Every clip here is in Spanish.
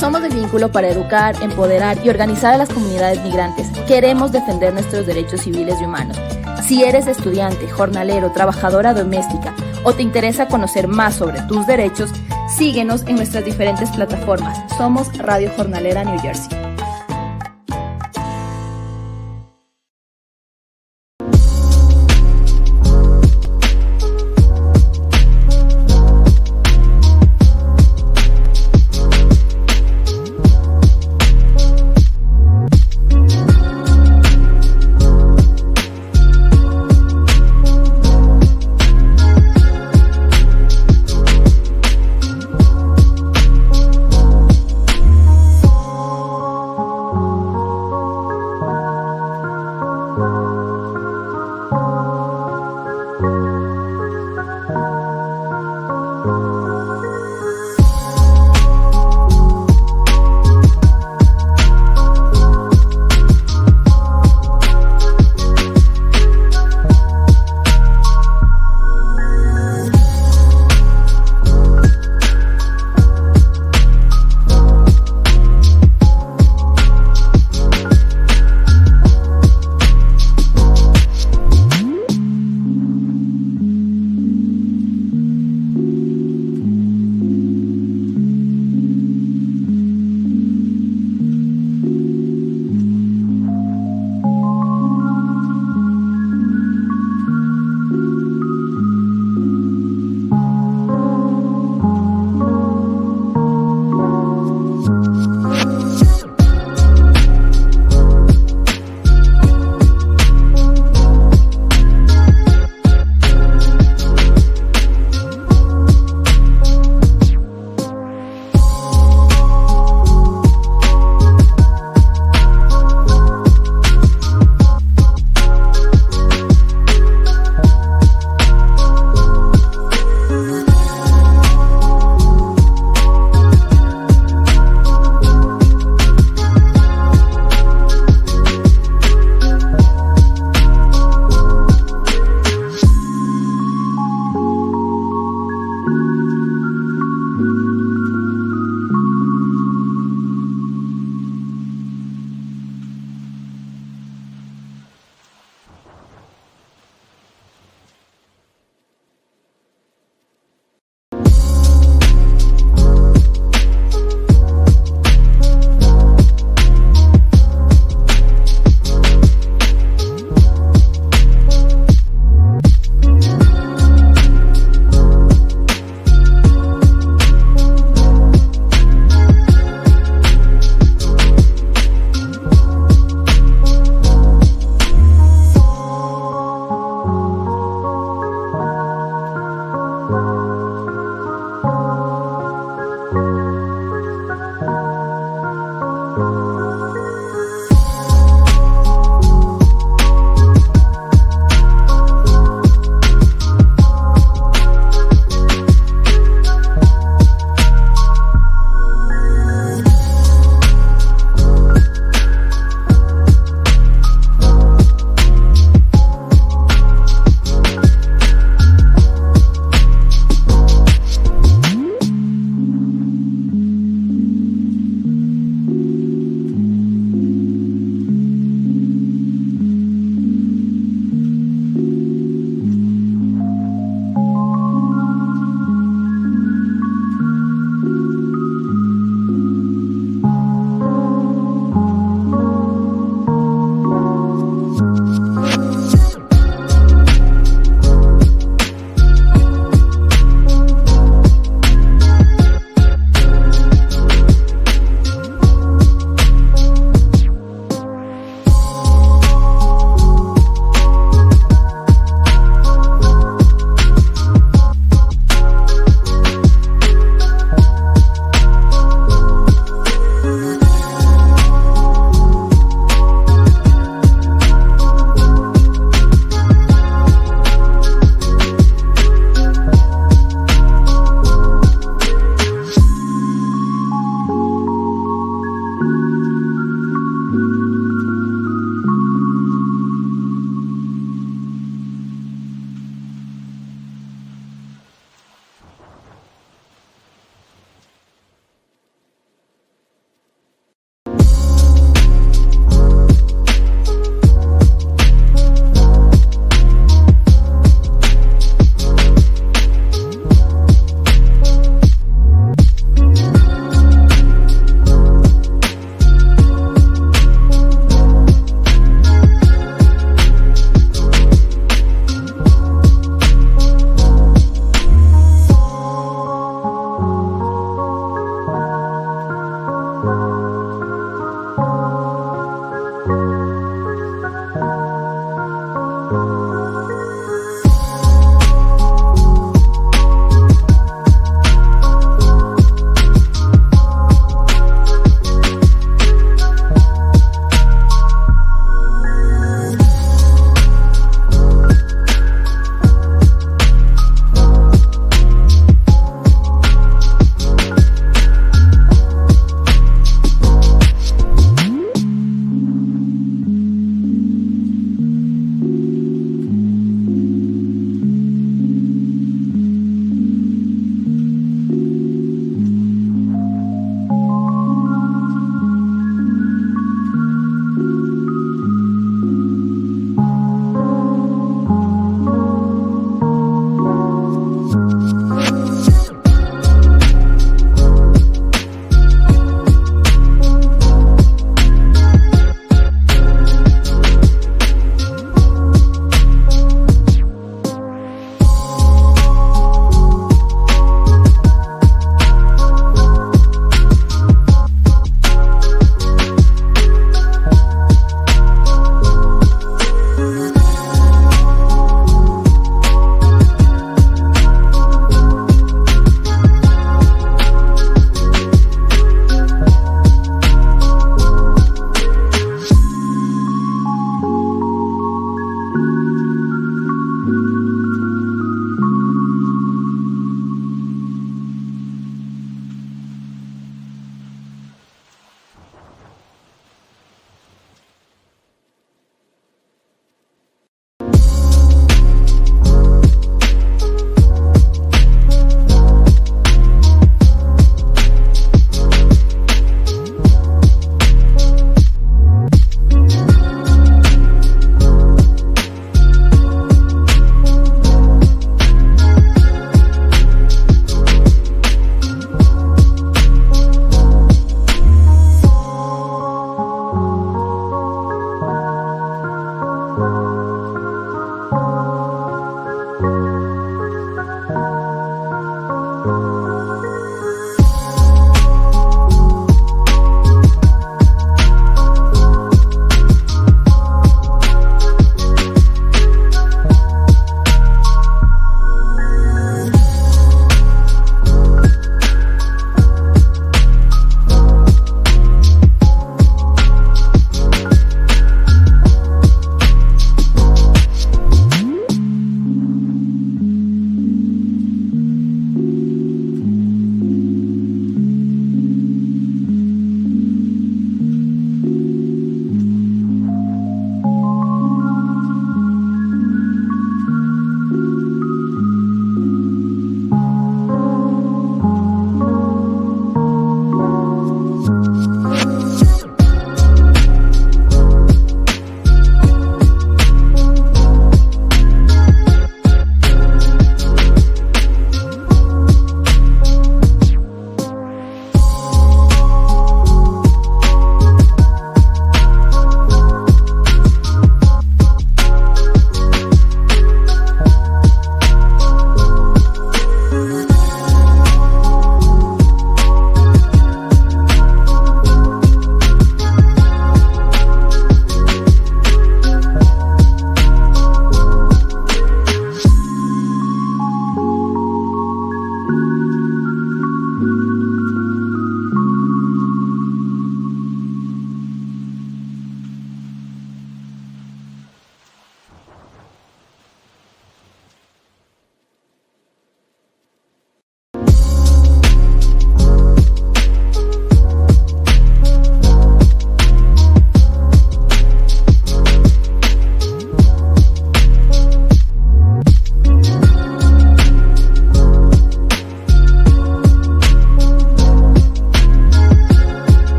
Somos el vínculo para educar, empoderar y organizar a las comunidades migrantes. Queremos defender nuestros derechos civiles y humanos. Si eres estudiante, jornalero, trabajadora doméstica o te interesa conocer más sobre tus derechos, síguenos en nuestras diferentes plataformas. Somos Radio Jornalera New Jersey.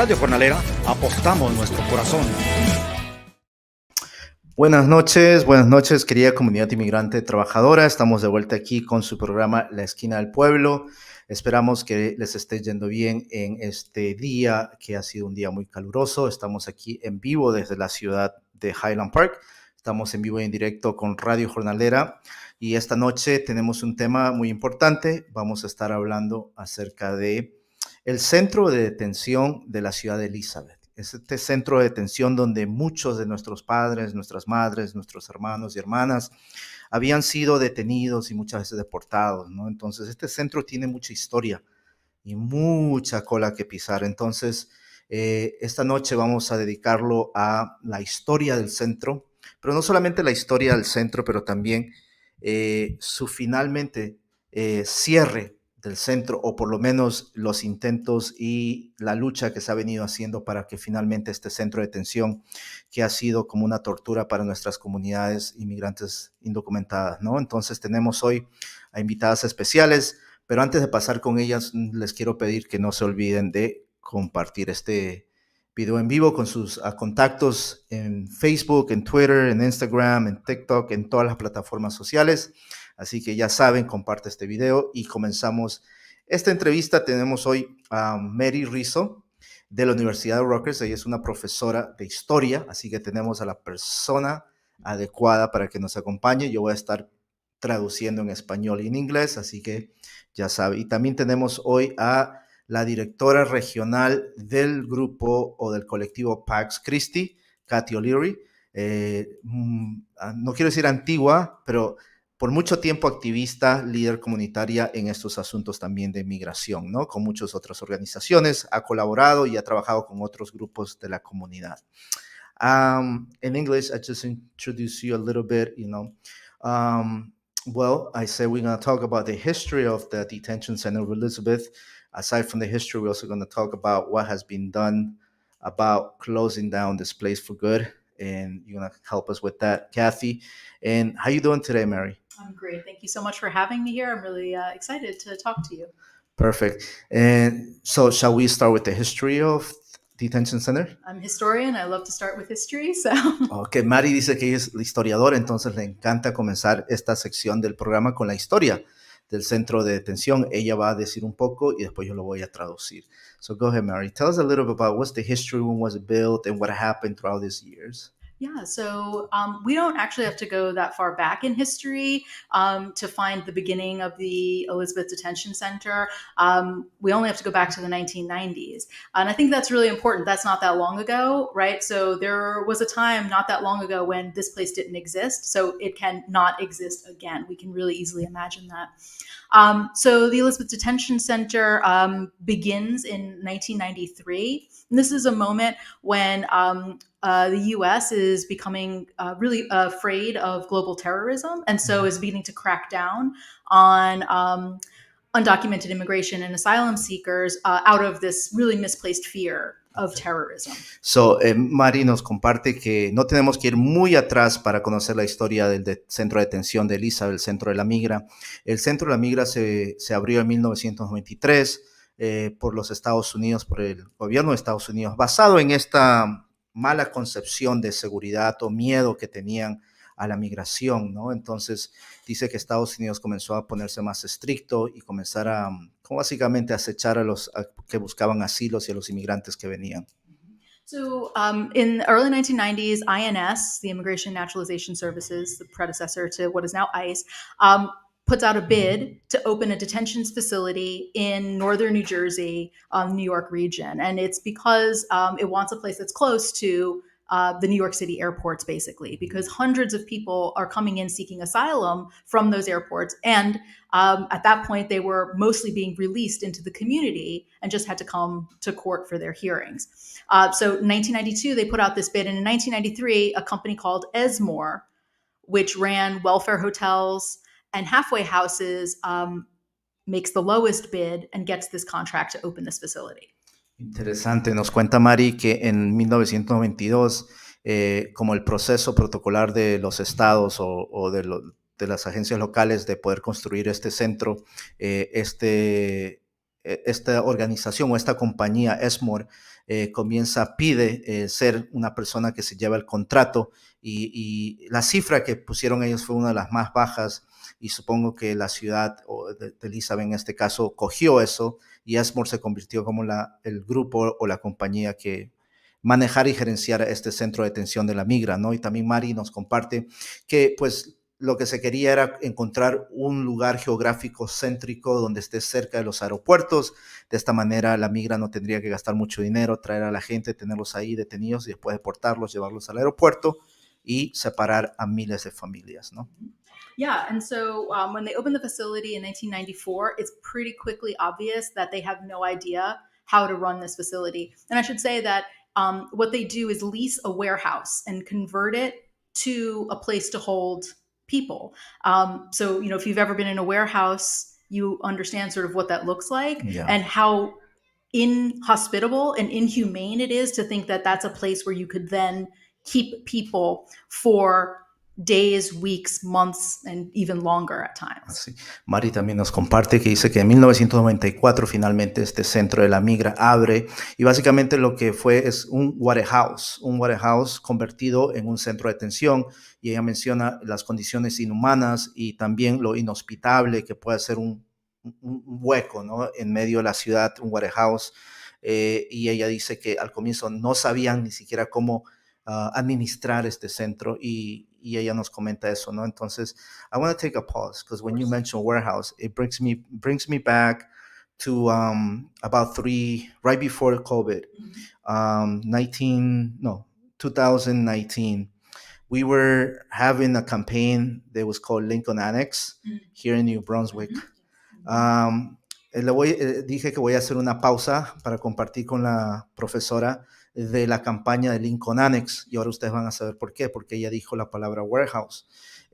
Radio Jornalera apostamos nuestro corazón. Buenas noches, querida comunidad inmigrante trabajadora. Estamos de vuelta aquí con su programa La Esquina del Pueblo. Esperamos que les esté yendo bien en este día, que ha sido un día muy caluroso. Estamos aquí en vivo desde la ciudad de Highland Park. Estamos en vivo y en directo con Radio Jornalera. Y esta noche tenemos un tema muy importante. Vamos a estar hablando acerca de el Centro de Detención de la ciudad de Elizabeth. Es este centro de detención donde muchos de nuestros padres, nuestras madres, nuestros hermanos y hermanas habían sido detenidos y muchas veces deportados, ¿no? Entonces, este centro tiene mucha historia y mucha cola que pisar. Entonces, esta noche vamos a dedicarlo a la historia del centro, pero no solamente la historia del centro, pero también su finalmente cierre del centro, o por lo menos los intentos y la lucha que se ha venido haciendo para que finalmente este centro de detención, que ha sido como una tortura para nuestras comunidades inmigrantes indocumentadas, ¿no? Entonces tenemos hoy a invitadas especiales, pero antes de pasar con ellas, les quiero pedir que no se olviden de compartir este video en vivo con sus contactos en Facebook, en Twitter, en Instagram, en TikTok, en todas las plataformas sociales. Así que ya saben, comparte este video y comenzamos esta entrevista. Tenemos hoy a Mary Rizzo de la Universidad de Rutgers. Ella es una profesora de historia, así que tenemos a la persona adecuada para que nos acompañe. Yo voy a estar traduciendo en español y en inglés, así que ya saben. Y también tenemos hoy a la directora regional del grupo o del colectivo Pax Christi, Katy O'Leary. No quiero decir antigua, pero por mucho tiempo activista, líder comunitaria en estos asuntos también de migración, ¿no? Con muchas otras organizaciones, ha colaborado y ha trabajado con otros grupos de la comunidad. In English, I just introduce you a little bit, well, I said we're going to talk about the history of the detention center of Elizabeth. Aside from the history, we're also going to talk about what has been done about closing down this place for good. And you're going to help us with that, Kathy. And how you doing today, Mary? I'm great. Thank you so much for having me here. I'm really excited to talk to you. Perfect. And so shall we start with the history of Detention Center? I'm a historian. I love to start with history. So. Okay, Mari dice que ella es la historiadora, entonces le encanta comenzar esta sección del programa con la historia del centro de detención. Ella va a decir un poco y después yo lo voy a traducir. So go ahead, Mary. Tell us a little bit about what's the history, when was it built, and what happened throughout these years. Yeah, so we don't actually have to go that far back in history to find the beginning of the Elizabeth Detention Center. We only have to go back to the 1990s. And I think that's really important. That's not that long ago, right? So there was a time not that long ago when this place didn't exist. So it can not exist again. We can really easily imagine that. So the Elizabeth Detention Center begins in 1993. And this is a moment when the U.S. is becoming really afraid of global terrorism, and so is beginning to crack down on undocumented immigration and asylum seekers out of this really misplaced fear of terrorism. So, Mari nos comparte que no tenemos que ir muy atrás para conocer la historia del centro de detención de Elizabeth, el Centro de la Migra. El Centro de la Migra se abrió en 1993 por los Estados Unidos, por el gobierno de Estados Unidos, basado en esta mala concepción de seguridad o miedo que tenían a la migración, ¿no? Entonces dice que Estados Unidos comenzó a ponerse más estricto y comenzar a básicamente acechar a los que buscaban asilos y a los inmigrantes que venían. So in the early 1990s, INS, the Immigration Naturalization Services, the predecessor to what is now ICE, puts out a bid to open a detention facility in northern New Jersey, New York region. And it's because it wants a place that's close to the New York City airports, basically, because hundreds of people are coming in seeking asylum from those airports. And at that point, they were mostly being released into the community and just had to come to court for their hearings. So in 1992, they put out this bid. And in 1993, a company called Esmore, which ran welfare hotels and halfway houses, makes the lowest bid and gets this contract to open this facility. Interesante. Nos cuenta Mari que en 1992, como el proceso protocolar de los estados o de las agencias locales de poder construir este centro, esta organización o esta compañía, Esmore, pide ser una persona que se lleva el contrato y la cifra que pusieron ellos fue una de las más bajas y supongo que la ciudad de Elizabeth en este caso cogió eso y Esmore se convirtió como el grupo o la compañía que manejar y gerenciar este centro de detención de la migra, ¿no? Y también Mari nos comparte que pues lo que se quería era encontrar un lugar geográfico céntrico donde esté cerca de los aeropuertos. De esta manera la migra no tendría que gastar mucho dinero, traer a la gente, tenerlos ahí detenidos y después deportarlos, llevarlos al aeropuerto y separar a miles de familias, ¿no? Yeah, and so when they opened the facility in 1994, it's pretty quickly obvious that they have no idea how to run this facility. And I should say that what they do is lease a warehouse and convert it to a place to hold people. So, if you've ever been in a warehouse, you understand sort of what that looks like and how inhospitable and inhumane it is to think that that's a place where you could then keep people for days, weeks, months, and even longer at times. Sí. Mari también nos comparte que dice que en 1994 finalmente este centro de la migra abre y básicamente lo que fue es un warehouse convertido en un centro de detención y ella menciona las condiciones inhumanas y también lo inhospitable que puede ser un hueco, ¿no? En medio de la ciudad, un warehouse y ella dice que al comienzo no sabían ni siquiera cómo administrar este centro y ella nos comenta eso, ¿no? Entonces, I want to take a pause because when you mention warehouse, it brings me back to about right before COVID, 2019. We were having a campaign that was called Lincoln Annex here in New Brunswick. Dije que voy a hacer una pausa para compartir con la profesora de la campaña de Lincoln Annex y ahora ustedes van a saber por qué, porque ella dijo la palabra warehouse.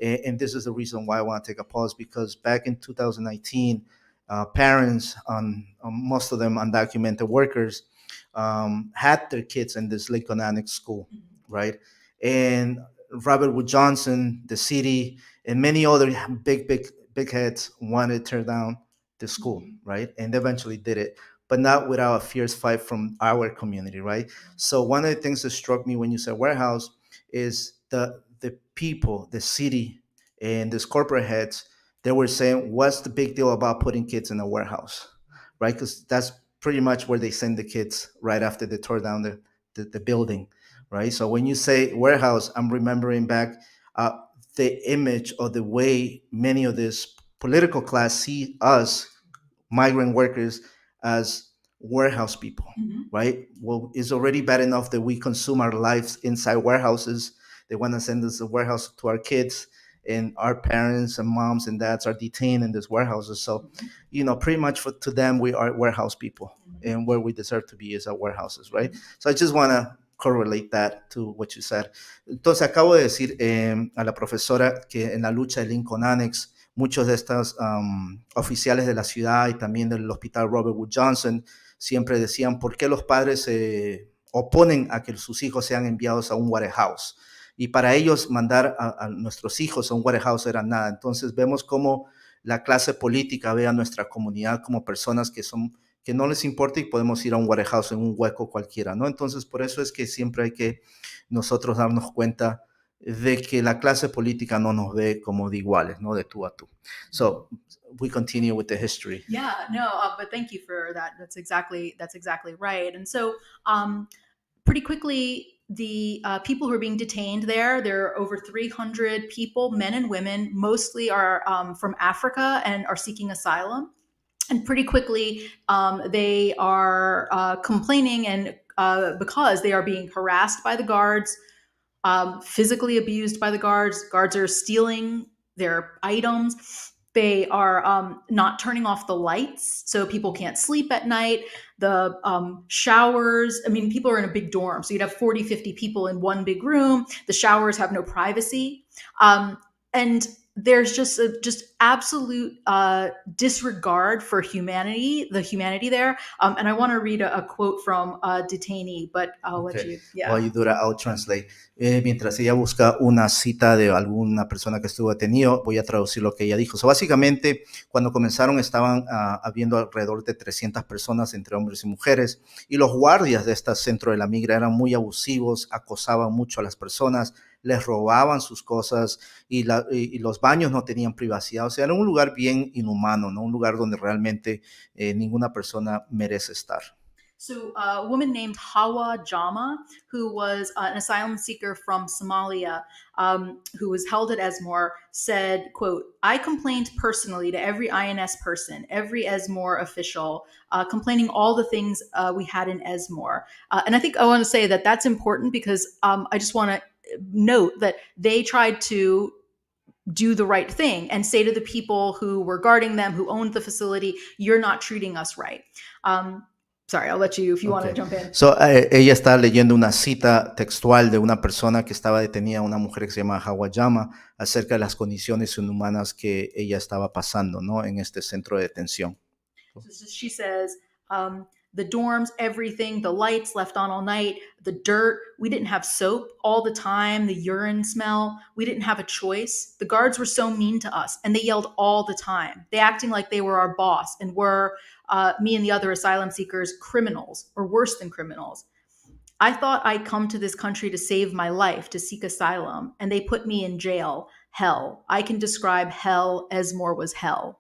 And this is the reason why I want to take a pause, because back in 2019, parents, most of them undocumented workers, had their kids in this Lincoln Annex school, right? And Robert Wood Johnson, the city, and many other big heads wanted to tear down the school, right? And they eventually did it, but not without a fierce fight from our community, right? So one of the things that struck me when you said warehouse is the people, the city, and these corporate heads, they were saying, what's the big deal about putting kids in a warehouse, right? Because that's pretty much where they send the kids right after they tore down the building, right? So when you say warehouse, I'm remembering back the image of the way many of this political class see us migrant workers as warehouse people, right? Well, it's already bad enough that we consume our lives inside warehouses. They want to send us a warehouse to our kids, and our parents and moms and dads are detained in these warehouses. So, pretty much to them, we are warehouse people, and where we deserve to be is at warehouses, right? So I just want to correlate that to what you said. Entonces, acabo de decir a la profesora que en la lucha de Lincoln Annex, muchos de estos oficiales de la ciudad y también del hospital Robert Wood Johnson siempre decían por qué los padres se oponen a que sus hijos sean enviados a un warehouse. Y para ellos mandar a nuestros hijos a un warehouse era nada. Entonces vemos cómo la clase política ve a nuestra comunidad como personas que no les importa y podemos ir a un warehouse en un hueco cualquiera, ¿no? Entonces por eso es que siempre hay que nosotros darnos cuenta de que la clase política no nos ve como de iguales, ¿no? De tú a tú. So we continue with the history. Yeah, no, but thank you for that. That's exactly right. And so pretty quickly, the people who are being detained there are over 300 people, men and women, mostly are from Africa and are seeking asylum. And pretty quickly, they are complaining and because they are being harassed by the guards, physically abused by the guards. Guards are stealing their items. They are not turning off the lights, so people can't sleep at night. The showers, people are in a big dorm, so you'd have 40, 50 people in one big room. The showers have no privacy. And there's just absolute disregard for humanity, the humanity there. And I want to read a quote from a detainee, but I'll let Okay. you. Yeah. Voy a ayudar a translate. Mientras ella busca una cita de alguna persona que estuvo detenido, voy a traducir lo que ella dijo. So, básicamente, cuando comenzaron estaban habiendo alrededor de 300 personas entre hombres y mujeres, y los guardias de este centro de la migra eran muy abusivos, acosaban mucho a las personas, les robaban sus cosas y los baños no tenían privacidad. O sea, era un lugar bien inhumano, ¿no? Un lugar donde realmente ninguna persona merece estar. So a woman named Hawa Jama, who was an asylum seeker from Somalia, who was held at Esmore, said, quote, "I complained personally to every INS person, every Esmore official, complaining all the things we had in Esmore." And I think I want to say that that's important because I just want to note that they tried to do the right thing and say to the people who were guarding them, who owned the facility, "You're not treating us right." Sorry, I'll let you if you want to jump in. So, ella está leyendo una cita textual de una persona que estaba detenida, una mujer que se llama Hawajama, acerca de las condiciones inhumanas que ella estaba pasando, ¿no? En este centro de detención. So she says, the dorms, everything, the lights left on all night, the dirt, we didn't have soap all the time, the urine smell, we didn't have a choice. The guards were so mean to us and they yelled all the time. They acting like they were our boss and were me and the other asylum seekers criminals or worse than criminals. I thought I'd come to this country to save my life, to seek asylum, and they put me in jail. Hell. I can describe hell. Esmore was hell.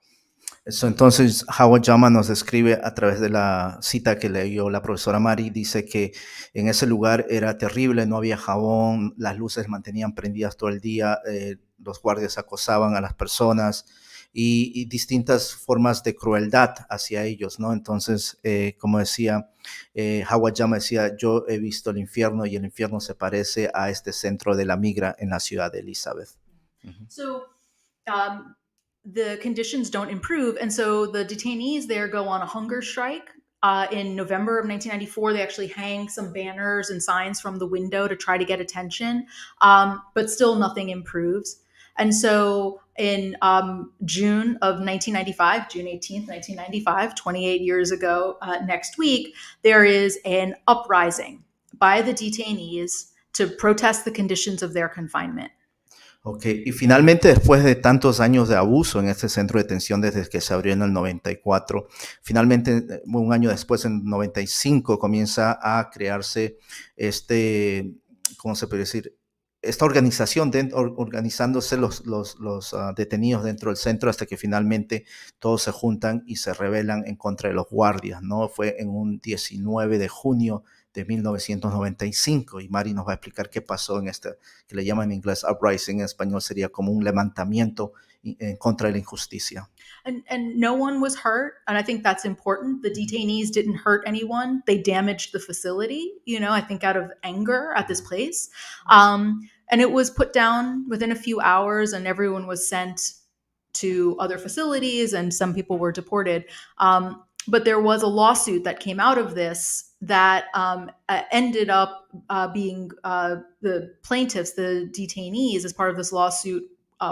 Entonces, Howard Jama nos describe a través de la cita que leyó la profesora Mari, dice que en ese lugar era terrible, no había jabón, las luces mantenían prendidas todo el día, los guardias acosaban a las personas y distintas formas de crueldad hacia ellos, ¿no? Entonces, como decía, Howard Jama decía, yo he visto el infierno y el infierno se parece a este centro de la migra en la ciudad de Elizabeth. So, the conditions don't improve. And so the detainees there go on a hunger strike. In November of 1994, they actually hang some banners and signs from the window to try to get attention, but still nothing improves. And so in June of 1995, June 18th, 1995, 28 years ago next week, there is an uprising by the detainees to protest the conditions of their confinement. Ok, y finalmente después de tantos años de abuso en este centro de detención desde que se abrió en el 94, finalmente un año después, en 95, comienza a crearse ¿cómo se puede decir? Esta organización, organizándose los detenidos dentro del centro hasta que finalmente todos se juntan y se rebelan en contra de los guardias, ¿no? Fue en un 19 de junio de 1995 y Mari nos va a explicar qué pasó en este, que le llaman en inglés uprising, en español sería como un levantamiento en contra de la injusticia. And no one was hurt. And I think that's important. The detainees didn't hurt anyone. They damaged the facility, I think out of anger at this place. And it was put down within a few hours and everyone was sent to other facilities and some people were deported. But there was a lawsuit that came out of this that ended up being the plaintiffs, the detainees, as part of this lawsuit,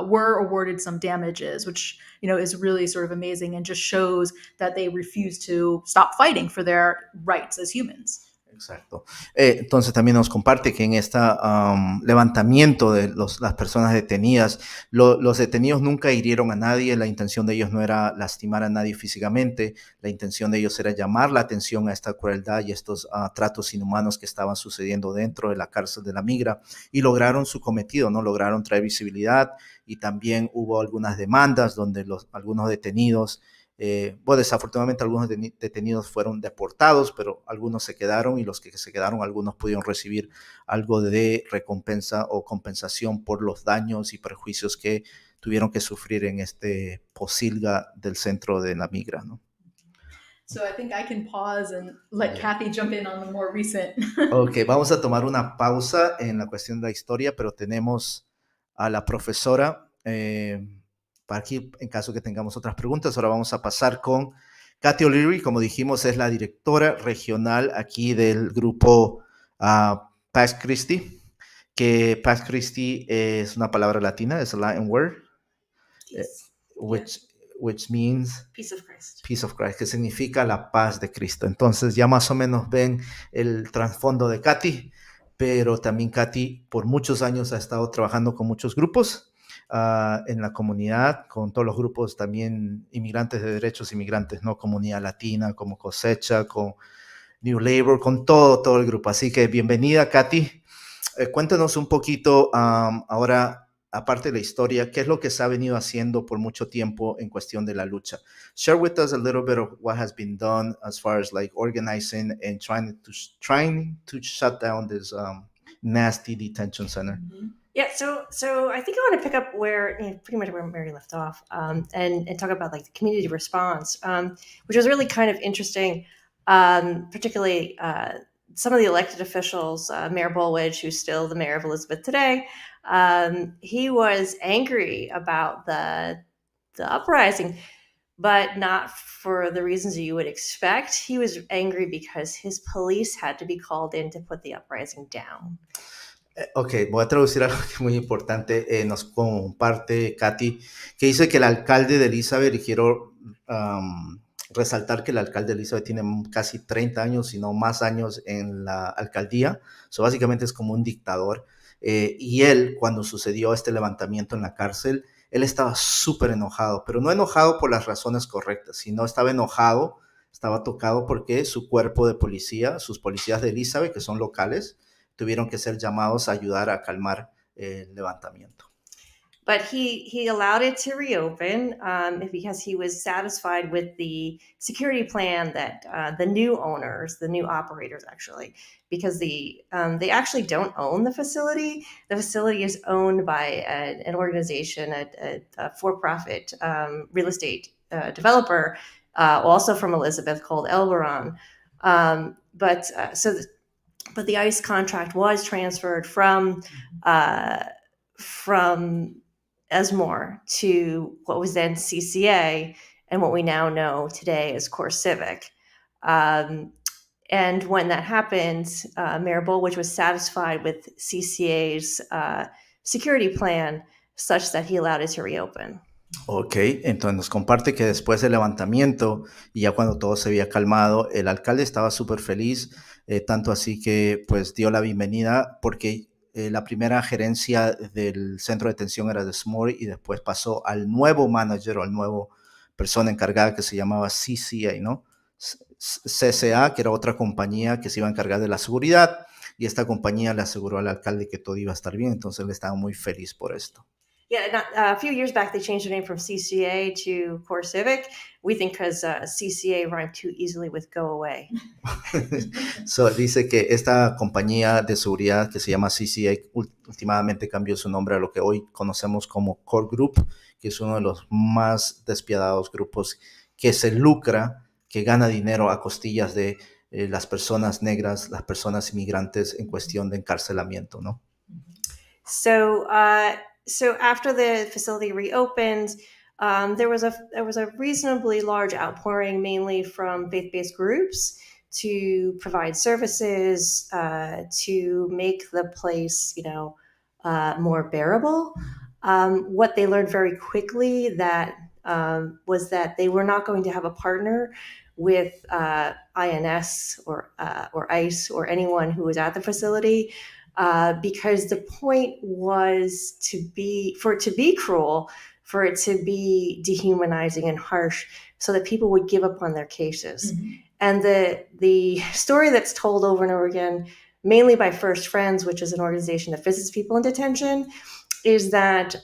were awarded some damages, which is really sort of amazing and just shows that they refuse to stop fighting for their rights as humans. Exacto. Entonces también nos comparte que en este levantamiento de las personas detenidas, los detenidos nunca hirieron a nadie, la intención de ellos no era lastimar a nadie físicamente, la intención de ellos era llamar la atención a esta crueldad y estos tratos inhumanos que estaban sucediendo dentro de la cárcel de la migra y lograron su cometido, ¿no? Lograron traer visibilidad y también hubo algunas demandas donde algunos detenidos desafortunadamente algunos detenidos fueron deportados, pero algunos se quedaron y los que se quedaron, algunos pudieron recibir algo de recompensa o compensación por los daños y perjuicios que tuvieron que sufrir en este posilga del centro de la migra, ¿no? So I think I can pause and let Kathy jump in on the more recent. Ok, vamos a tomar una pausa en la cuestión de la historia, pero tenemos a la profesora para aquí, en caso que tengamos otras preguntas. Ahora vamos a pasar con Kathy O'Leary, como dijimos, es la directora regional aquí del grupo Pax Christi, que Pax Christi es una palabra latina, es a Latin word. Peace. which means Peace of Christ. peace of Christ, que significa la paz de Cristo. Entonces ya más o menos ven el trasfondo de Katy, pero también Katy por muchos años ha estado trabajando con muchos grupos en la comunidad, con todos los grupos también inmigrantes de derechos inmigrantes, ¿no? Comunidad latina, como Cosecha, con New Labor, con todo el grupo. Así que bienvenida, Katy. Cuéntanos un poquito ahora, aparte de la historia, qué es lo que se ha venido haciendo por mucho tiempo en cuestión de la lucha. Share with us a little bit of what has been done as far as like organizing and trying to shut down this nasty detention center. Yeah, so I think I want to pick up where pretty much where Mary left off, and talk about like the community response, which was really kind of interesting, particularly some of the elected officials, Mayor Bolwidge, who's still the mayor of Elizabeth today. He was angry about the uprising, but not for the reasons you would expect. He was angry because his police had to be called in to put the uprising down. Ok, voy a traducir algo que es muy importante. Nos comparte Katy, que dice que el alcalde de Elizabeth, y quiero resaltar que el alcalde de Elizabeth tiene casi 30 años, si no más años en la alcaldía. Básicamente es como un dictador. Y él, cuando sucedió este levantamiento en la cárcel, él estaba súper enojado, pero no enojado por las razones correctas, sino estaba enojado, estaba tocado porque su cuerpo de policía, sus policías de Elizabeth, que son locales, tuvieron que ser llamados a ayudar a calmar el levantamiento. But he allowed it to reopen because he was satisfied with the security plan that the new owners, the new operators actually, because they actually don't own the facility. The facility is owned by an organization, a for-profit real estate developer, also from Elizabeth, called Elberon. But the ICE contract was transferred from Esmore to what was then CCA and what we now know today as CoreCivic. And when that happened, Mayor Bolwidge was satisfied with CCA's security plan such that he allowed it to reopen. Ok, entonces nos comparte que después del levantamiento y ya cuando todo se había calmado, el alcalde estaba súper feliz, tanto así que pues dio la bienvenida porque la primera gerencia del centro de detención era de Smore y después pasó al nuevo manager o al nuevo persona encargada que se llamaba CCA, ¿no? CCA, que era otra compañía que se iba a encargar de la seguridad y esta compañía le aseguró al alcalde que todo iba a estar bien, entonces él estaba muy feliz por esto. Yeah, a few years back, they changed their name from CCA to CoreCivic. We think because CCA rhymed too easily with go away. Dice que esta compañía de seguridad que se llama CCA últimamente cambió su nombre a lo que hoy conocemos como Core Group, que es uno de los más despiadados grupos que se lucra, que gana dinero a costillas de las personas negras, las personas inmigrantes en cuestión de encarcelamiento, ¿no? So after the facility reopened, there was a reasonably large outpouring, mainly from faith-based groups, to provide services, to make the place, more bearable. What they learned very quickly was that they were not going to have a partner with INS or ICE or anyone who was at the facility. Because the point was for it to be cruel, for it to be dehumanizing and harsh, so that people would give up on their cases. Mm-hmm. And the story that's told over and over again, mainly by First Friends, which is an organization that visits people in detention, is that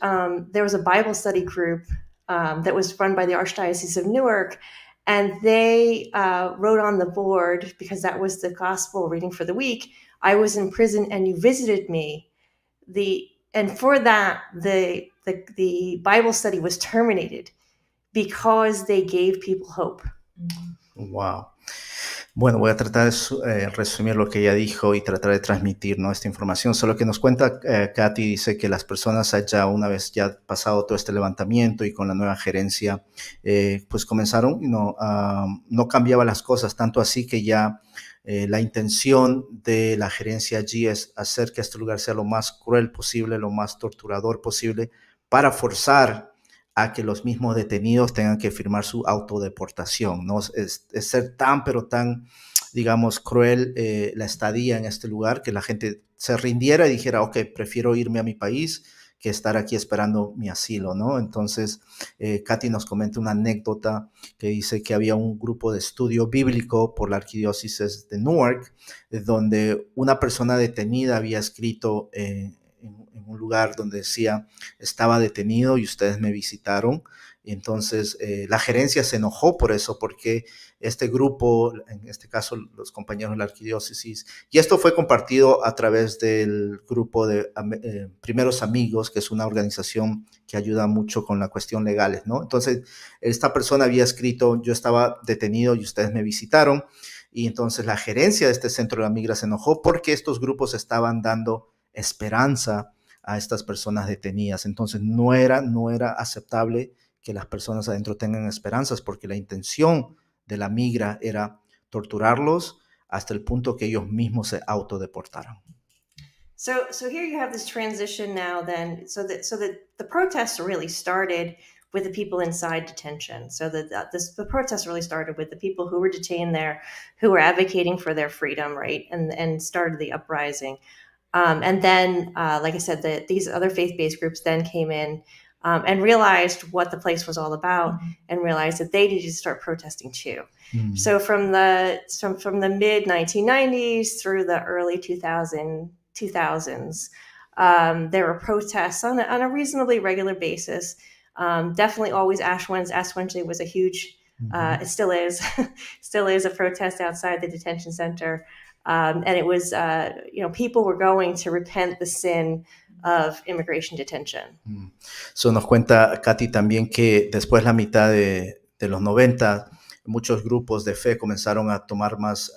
there was a Bible study group that was run by the Archdiocese of Newark, and they wrote on the board, because that was the gospel reading for the week, I was in prison and you visited me. And for that, the Bible study was terminated because they gave people hope. Wow. Bueno, voy a tratar de resumir lo que ella dijo y tratar de transmitir, ¿no?, esta información. Solo que nos cuenta Katy, dice que las personas allá, una vez ya pasado todo este levantamiento y con la nueva gerencia, pues comenzaron, no cambiaba las cosas, tanto así que ya la intención de la gerencia allí es hacer que este lugar sea lo más cruel posible, lo más torturador posible, para forzar a que los mismos detenidos tengan que firmar su autodeportación, ¿no? Es ser tan, pero tan, digamos, cruel la estadía en este lugar, que la gente se rindiera y dijera, ok, prefiero irme a mi país que estar aquí esperando mi asilo, ¿no? Entonces, Katy nos comenta una anécdota que dice que había un grupo de estudio bíblico por la arquidiócesis de Newark, donde una persona detenida había escrito en un lugar donde decía, estaba detenido y ustedes me visitaron. Y entonces la gerencia se enojó por eso, porque este grupo, en este caso los compañeros de la arquidiócesis, y esto fue compartido a través del grupo de Primeros Amigos, que es una organización que ayuda mucho con la cuestión legales, ¿no? Entonces esta persona había escrito, yo estaba detenido y ustedes me visitaron, y entonces la gerencia de este centro de la migra se enojó porque estos grupos estaban dando esperanza a estas personas detenidas. Entonces no era aceptable que las personas adentro tengan esperanzas, porque la intención de la migra era torturarlos hasta el punto que ellos mismos se autodeportaran. So here you have this transition now then, so that the protests really started with the people inside detention. So the protests really started with the people who were detained there, who were advocating for their freedom, right? And started the uprising. And then, like I said, these other faith-based groups then came in and realized what the place was all about, and realized that they needed to start protesting too. So from the mid 1990s through the early 2000s, there were protests on a reasonably regular basis. Definitely always Ash Wednesday. Ash Wednesday was a huge, it still is, still is a protest outside the detention center. And it was, people were going to repent the sin of immigration detention. So nos cuenta Katy también que después la mitad de los 90, muchos grupos de fe comenzaron a tomar más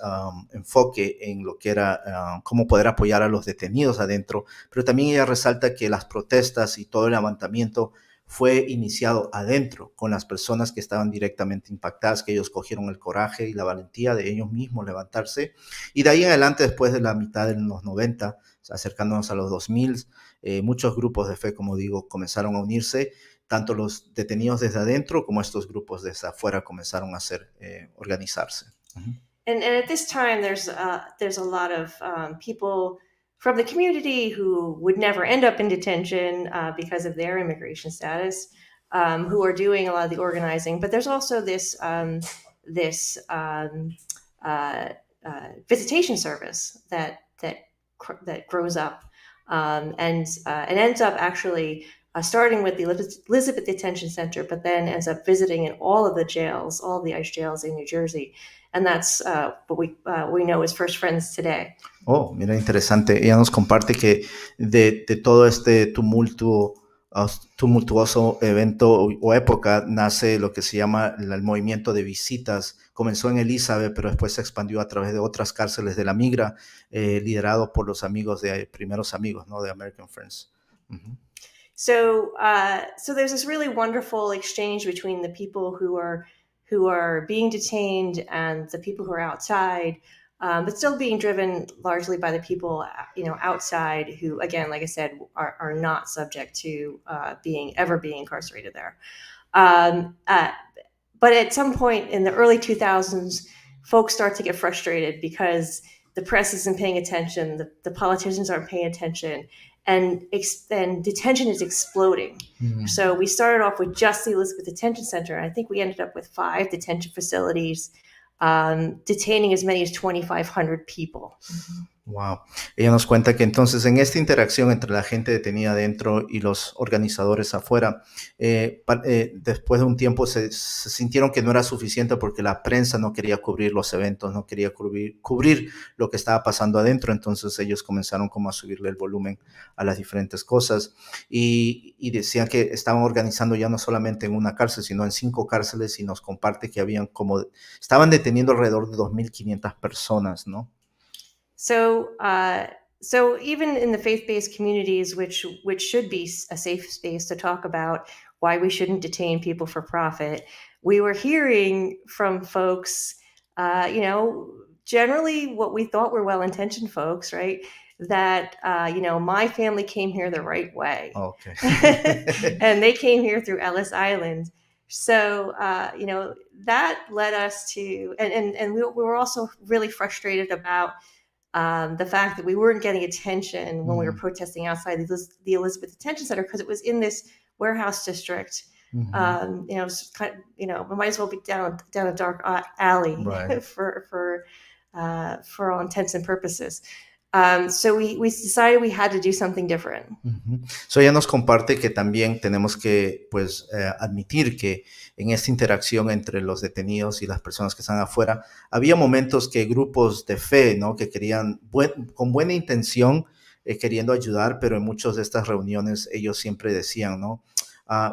enfoque en lo que era cómo poder apoyar a los detenidos adentro, pero también ella resalta que las protestas y todo el levantamiento fue iniciado adentro, con las personas que estaban directamente impactadas, que ellos cogieron el coraje y la valentía de ellos mismos levantarse. Y de ahí en adelante, después de la mitad de los 90, acercándonos a los 2000, muchos grupos de fe, como digo, comenzaron a unirse. Tanto los detenidos desde adentro como estos grupos desde afuera comenzaron a organizarse. And at this time, there's a lot of people from the community who would never end up in detention because of their immigration status, who are doing a lot of the organizing. But there's also this visitation service that grows up and ends up actually starting with the Elizabeth Detention Center, but then ends up visiting in all of the jails, all of the ICE jails in New Jersey. And that's what we know as First Friends today. Oh, mira, interesante. Ella nos comparte que de todo este tumultuoso evento o época nace lo que se llama el movimiento de visitas. Comenzó en Elizabeth, pero después se expandió a través de otras cárceles de la migra, liderado por los amigos de Primeros Amigos, ¿no? De American Friends. Uh-huh. So there's this really wonderful exchange between the people who are being detained and the people who are outside, but still being driven largely by the people, outside, who, again, like I said, are not subject to being incarcerated there. But at some point in the early 2000s, folks start to get frustrated because the press isn't paying attention, the politicians aren't paying attention, and detention is exploding. Mm-hmm. So we started off with just the Elizabeth Detention Center, and I think we ended up with 5 detention facilities, detaining as many as 2,500 people. Mm-hmm. Wow. Ella nos cuenta que entonces en esta interacción entre la gente detenida adentro y los organizadores afuera, después de un tiempo se sintieron que no era suficiente porque la prensa no quería cubrir los eventos, no quería cubrir lo que estaba pasando adentro. Entonces ellos comenzaron como a subirle el volumen a las diferentes cosas y decían que estaban organizando ya no solamente en una cárcel, sino en 5 cárceles, y nos comparte que estaban deteniendo alrededor de 2,500 personas, ¿no? So even in the faith-based communities, which should be a safe space to talk about why we shouldn't detain people for profit, we were hearing from folks, generally what we thought were well-intentioned folks, right? that, my family came here the right way. Okay. And they came here through Ellis Island. So, that led us to, and we were also really frustrated about the fact that we weren't getting attention when we were protesting outside the Elizabeth Detention Center, because it was in this warehouse district. We might as well be down a dark alley, Right. for all intents and purposes. So we decided we had to do something different. So ella nos comparte que también tenemos que, pues, admitir que en esta interacción entre los detenidos y las personas que están afuera, había momentos que grupos de fe, ¿no?, que querían, con buena intención, queriendo ayudar, pero en muchas de estas reuniones ellos siempre decían, ¿no?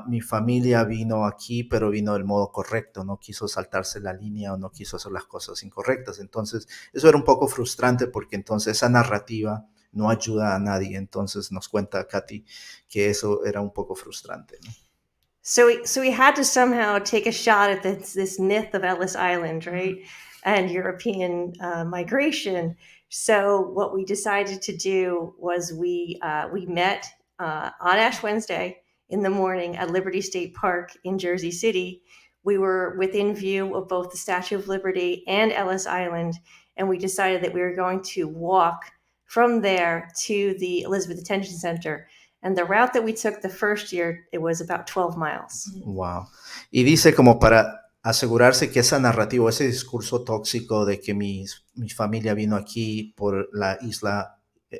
Mi familia vino aquí, pero vino del modo correcto, no quiso saltarse la línea o no quiso hacer las cosas incorrectas. Entonces, eso era un poco frustrante porque entonces esa narrativa no ayuda a nadie. Entonces nos cuenta Katy que eso era un poco frustrante, ¿no? So we had to somehow take a shot at this myth of Ellis Island, right? And European migration. So what we decided to do was we met on Ash Wednesday in the morning at Liberty State Park in Jersey City. We were within view of both the Statue of Liberty and Ellis Island, and we decided that we were going to walk from there to the Elizabeth Detention Center. And the route that we took the first year, it was about 12 miles. Wow. Y dice como para asegurarse que esa narrativa, ese discurso tóxico de que mi familia vino aquí por la isla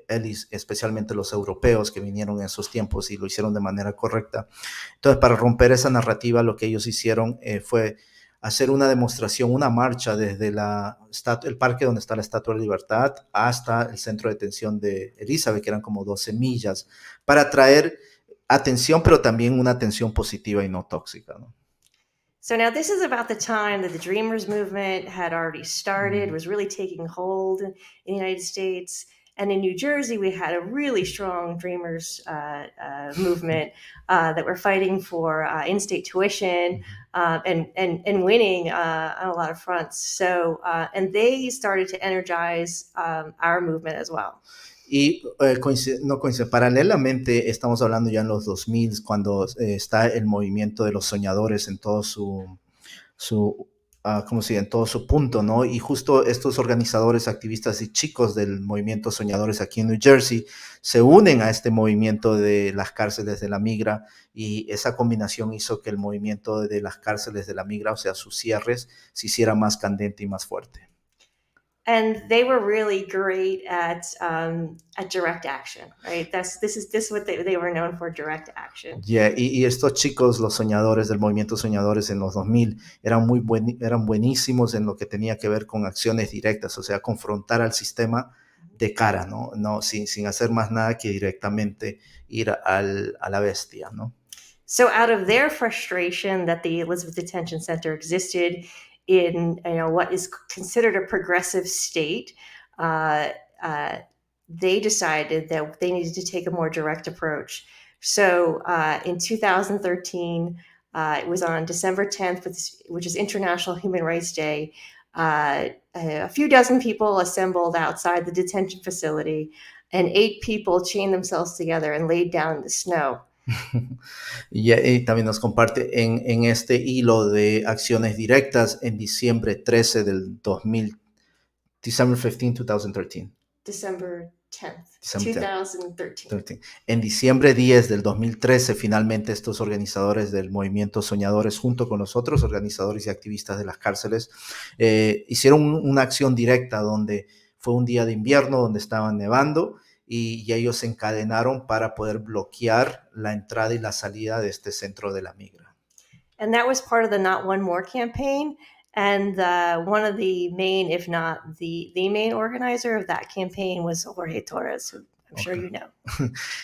Ellis, especialmente los europeos que vinieron en esos tiempos y lo hicieron de manera correcta. Entonces, para romper esa narrativa, lo que ellos hicieron fue hacer una demostración, una marcha desde el parque donde está la Estatua de la Libertad hasta el Centro de Detención de Elizabeth, que eran como 12 millas, para traer atención, pero también una atención positiva y no tóxica, ¿no? So now this is about the time that the Dreamers movement had already started, was really taking hold in the United States. And in New Jersey, we had a really strong Dreamers movement that were fighting for in-state tuition and winning on a lot of fronts. So, and they started to energize our movement as well. Y paralelamente estamos hablando ya en los 2000, cuando está el movimiento de los soñadores en todo en todo su punto, ¿no? Y justo estos organizadores, activistas y chicos del movimiento Soñadores aquí en New Jersey se unen a este movimiento de las cárceles de la migra, y esa combinación hizo que el movimiento de las cárceles de la migra, o sea, sus cierres, se hiciera más candente y más fuerte. And they were really great at direct action, right? This is what they were known for, direct action. Yeah, y estos chicos, los soñadores del movimiento Soñadores en los 2000, eran buenísimos en lo que tenía que ver con acciones directas, o sea, confrontar al sistema de cara, ¿no? Sin hacer más nada que directamente ir a la bestia, ¿no? So out of their frustration that the Elizabeth Detention Center existed in what is considered a progressive state, they decided that they needed to take a more direct approach. So in 2013, it was on December 10th, which is International Human Rights Day. A few dozen people assembled outside the detention facility, and 8 people chained themselves together and laid down in the snow. Y también nos comparte en este hilo de acciones directas en diciembre 13 del 2000, December 15, 2013. December 10th, 2013. En diciembre 10 del 2013, finalmente estos organizadores del movimiento Soñadores, junto con los otros organizadores y activistas de las cárceles, hicieron una acción directa donde fue un día de invierno, donde estaba nevando, y ellos se encadenaron para poder bloquear la entrada y la salida de este centro de la migra. And that was part of the Not One More campaign. And one of the main, if not the main organizer of that campaign was Jorge Torres, who I'm sure you know.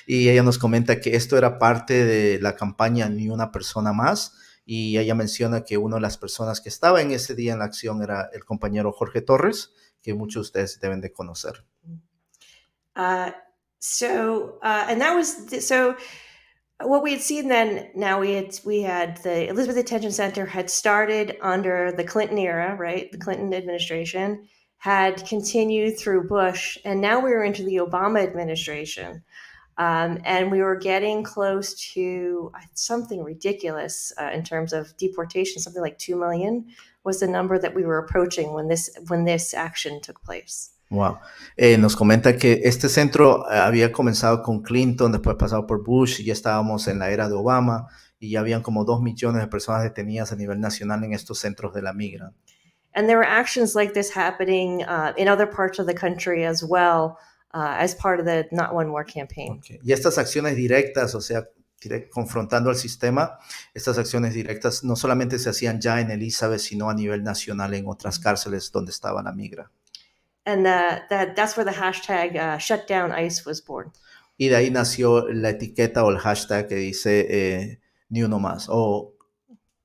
Y ella nos comenta que esto era parte de la campaña Ni Una Persona Más, y ella menciona que una de las personas que estaba en ese día en la acción era el compañero Jorge Torres, que muchos de ustedes deben de conocer. What we had seen then, now we had the Elizabeth Detention Center had started under the Clinton era, right? The Clinton administration. had continued through Bush, and now we were into the Obama administration. And we were getting close to something ridiculous in terms of deportation. Something like 2 million was the number that we were approaching when this action took place. Wow. Nos comenta que este centro había comenzado con Clinton, después pasado por Bush, y ya estábamos en la era de Obama, y ya habían como 2 millones de personas detenidas a nivel nacional en estos centros de la migra. And there were actions like this happening in other parts of the country as well, as part of the Not One More campaign. Okay. Y estas acciones directas, o sea, confrontando al sistema, estas acciones directas no solamente se hacían ya en Elizabeth, sino a nivel nacional en otras cárceles donde estaba la migra. And that's where the hashtag Shutdown ICE was born. Y de ahí nació la etiqueta o el hashtag que dice ni uno más. O,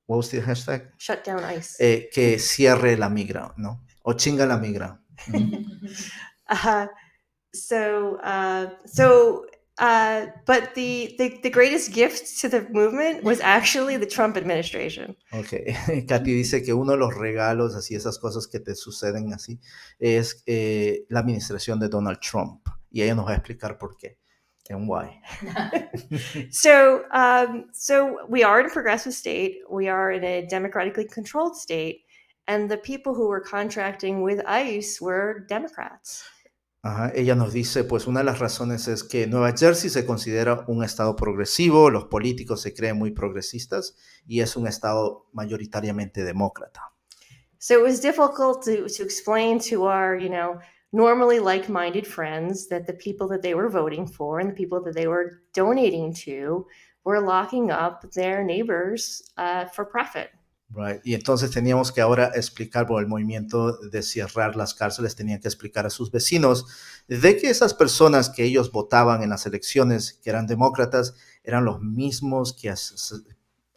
what was the hashtag? Shutdown ICE. Que cierre la migra, ¿no? O chinga la migra. But the greatest gift to the movement was actually the Trump administration. Okay. Katy dice que uno de los regalos, así esas cosas que te suceden así, es la administración de Donald Trump. Y ella nos va a explicar por qué and why. So we are in a progressive state. We are in a democratically controlled state. And the people who were contracting with ICE were Democrats. Ajá. Ella nos dice, pues una de las razones es que Nueva Jersey se considera un estado progresivo, los políticos se creen muy progresistas y es un estado mayoritariamente demócrata. So it was difficult to explain to our, normally like-minded friends that the people that they were voting for and the people that they were donating to were locking up their neighbors for profit. Right. Y entonces teníamos que ahora explicar por el movimiento de cerrar las cárceles, tenían que explicar a sus vecinos de que esas personas que ellos votaban en las elecciones, que eran demócratas, eran los mismos que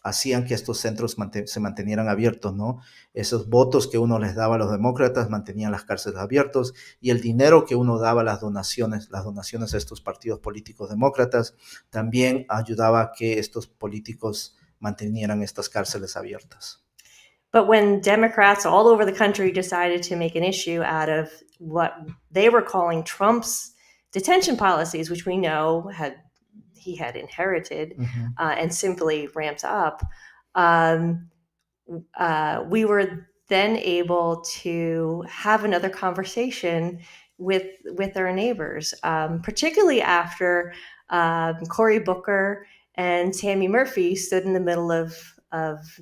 hacían que estos centros se mantenieran abiertos, ¿no? Esos votos que uno les daba a los demócratas mantenían las cárceles abiertas y el dinero que uno daba, las donaciones a estos partidos políticos demócratas, también ayudaba a que estos políticos mantenieran estas cárceles abiertas. But when Democrats all over the country decided to make an issue out of what they were calling Trump's detention policies, which we know he had inherited and simply ramped up, we were then able to have another conversation with our neighbors, particularly after Cory Booker and Tammy Murphy stood in the middle of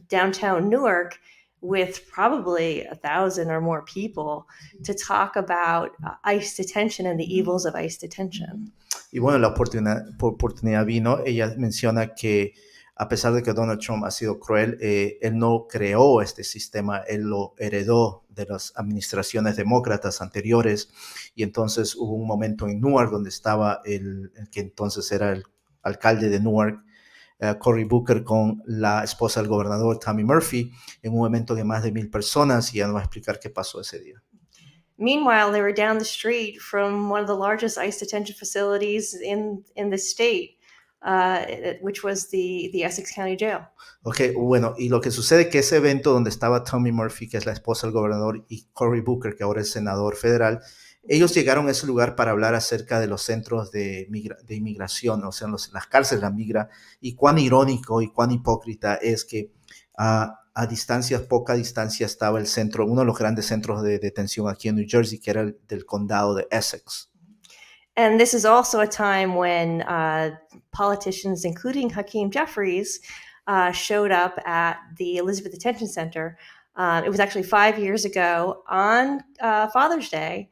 downtown Newark with probably 1,000 or more people to talk about ICE detention and the evils of ICE detention. Y bueno, la oportunidad vino. Ella menciona que a pesar de que Donald Trump ha sido cruel, él no creó este sistema, él lo heredó de las administraciones demócratas anteriores. Y entonces hubo un momento en Newark donde estaba el que entonces era el alcalde de Newark, Cory Booker, con la esposa del gobernador Tammy Murphy, en un evento de más de 1,000 personas, y ella nos va a explicar qué pasó ese día. Meanwhile, they were down the street from one of the largest ICE detention facilities in the state, which was the Essex County Jail. Okay, bueno, y lo que sucede es que ese evento donde estaba Tammy Murphy, que es la esposa del gobernador, y Cory Booker, que ahora es senador federal, ellos llegaron a ese lugar para hablar acerca de los centros de inmigración, o sea, las cárceles de la migra, y cuán irónico y cuán hipócrita es que a poca distancia estaba el centro, uno de los grandes centros de detención aquí en New Jersey, que era el del condado de Essex. And this is also a time when politicians, including Hakeem Jeffries, showed up at the Elizabeth Detention Center. It was actually 5 years ago on Father's Day.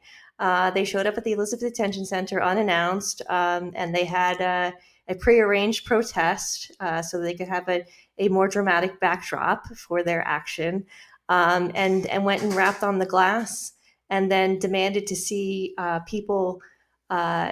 They showed up at the Elizabeth Detention Center unannounced, and they had a prearranged protest so they could have a more dramatic backdrop for their action, and went and rapped on the glass and then demanded to see people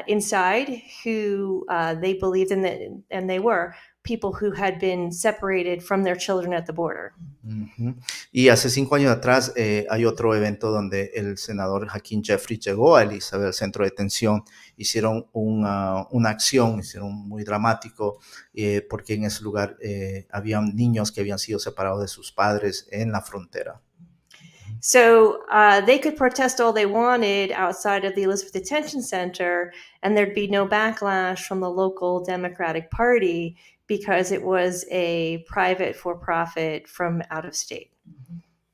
inside who they believed in, and they were people who had been separated from their children at the border. Uh-huh. Y hace 5 años atrás hay otro evento donde el senador Hakeem Jeffries llegó a Elizabeth, al centro de detención. Hicieron una acción, hicieron muy dramático, porque en ese lugar habían niños que habían sido separados de sus padres en la frontera. So they could protest all they wanted outside of the Elizabeth Detention Center, and there'd be no backlash from the local Democratic Party because it was a private for-profit from out of state.